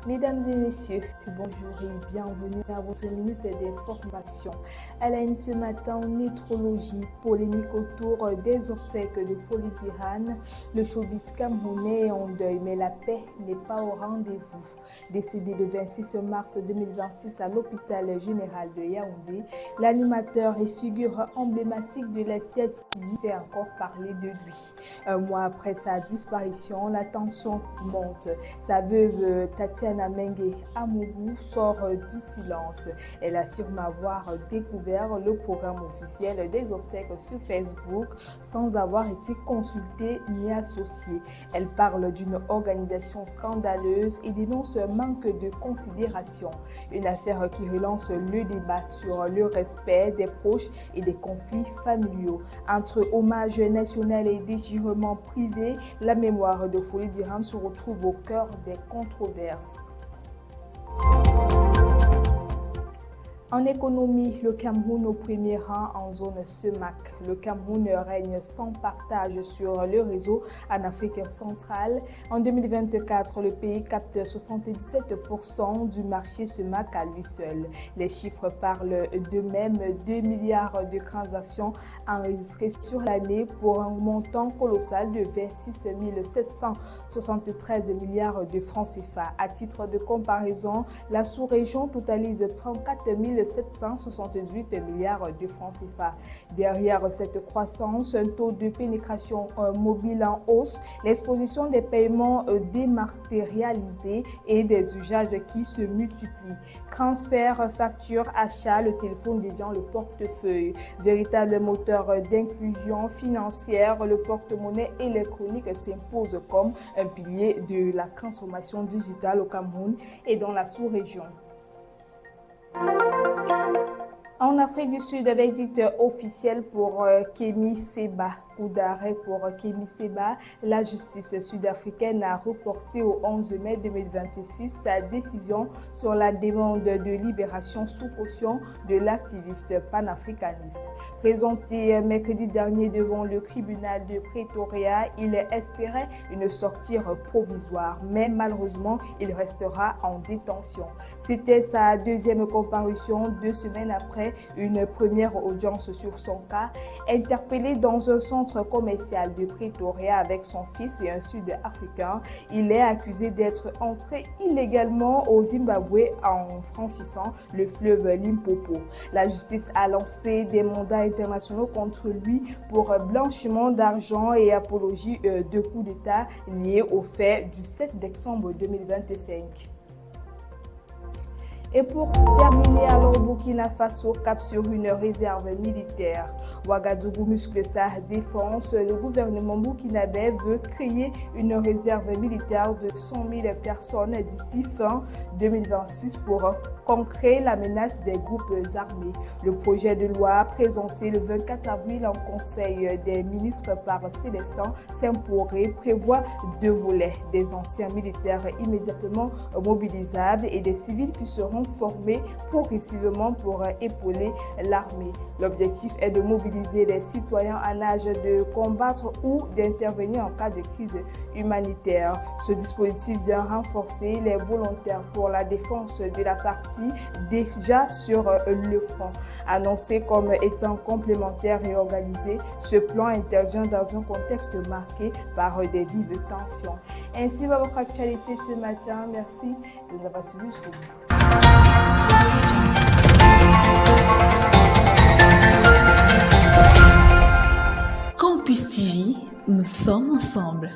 Mesdames et messieurs, bonjour et bienvenue à votre minute d'information. À la une ce matin, nétrologie, polémique autour des obsèques de Folie d'Iran. Le showbiz camerounais est en deuil, mais la paix n'est pas au rendez-vous. Décédé le 26 mars 2026 à l'hôpital général de Yaoundé, l'animateur et figure emblématique de la CIATV fait encore parler de lui. Un mois après sa disparition, la tension monte. Sa veuve Tatiana Mengue Amougou sort du silence. Elle affirme avoir découvert le programme officiel des obsèques sur Facebook sans avoir été consultée ni associée. Elle parle d'une organisation scandaleuse et dénonce un manque de considération. Une affaire qui relance le débat sur le respect des proches et des conflits familiaux. Entre hommage national et déchirement privé, la mémoire de Folie d'Iran se retrouve au cœur des controverses. En économie, le Cameroun au premier rang en zone CEMAC. Le Cameroun règne sans partage sur le réseau en Afrique centrale. En 2024, le pays capte 77% du marché CEMAC à lui seul. Les chiffres parlent d'eux-mêmes, 2 milliards de transactions enregistrées sur l'année pour un montant colossal de 26 773 milliards de francs CFA. À titre de comparaison, la sous-région totalise 34 768 milliards de francs CFA. Derrière cette croissance, un taux de pénétration mobile en hausse, l'exposition des paiements dématérialisés et des usages qui se multiplient. Transfert, facture, achat, le téléphone devient le portefeuille. Véritable moteur d'inclusion financière, le porte-monnaie électronique s'impose comme un pilier de la transformation digitale au Cameroun et dans la sous-région. En Afrique du Sud, verdict officiel pour Kémy Séba. Coup d'arrêt pour Kémy Séba. La justice sud-africaine a reporté au 11 mai 2026 sa décision sur la demande de libération sous caution de l'activiste panafricaniste. Présenté mercredi dernier devant le tribunal de Pretoria, il espérait une sortie provisoire, mais malheureusement, il restera en détention. C'était sa deuxième comparution 2 semaines après une première audience sur son cas. Interpellé dans un centre commercial de Pretoria avec son fils et un Sud-Africain, il est accusé d'être entré illégalement au Zimbabwe en franchissant le fleuve Limpopo. La justice a lancé des mandats internationaux contre lui pour blanchiment d'argent et apologie de coup d'État liés au fait du 7 décembre 2025. Et pour terminer, alors Burkina Faso cap sur une réserve militaire. Ouagadougou muscle sa défense. Le gouvernement burkinabé veut créer une réserve militaire de 100 000 personnes d'ici fin 2026 pour contrer la menace des groupes armés. Le projet de loi présenté le 24 avril en Conseil des ministres par Célestin Sempore prévoit 2 volets, des anciens militaires immédiatement mobilisables et des civils qui seront formés progressivement pour épauler l'armée. L'objectif est de mobiliser les citoyens en âge de combattre ou d'intervenir en cas de crise humanitaire. Ce dispositif vient renforcer les volontaires pour la défense de la partie déjà sur le front. Annoncé comme étant complémentaire et organisé, ce plan intervient dans un contexte marqué par des vives tensions. Ainsi va votre actualité ce matin. Merci de nous avoir suivis jusqu'au bout. Campus TV, nous sommes ensemble.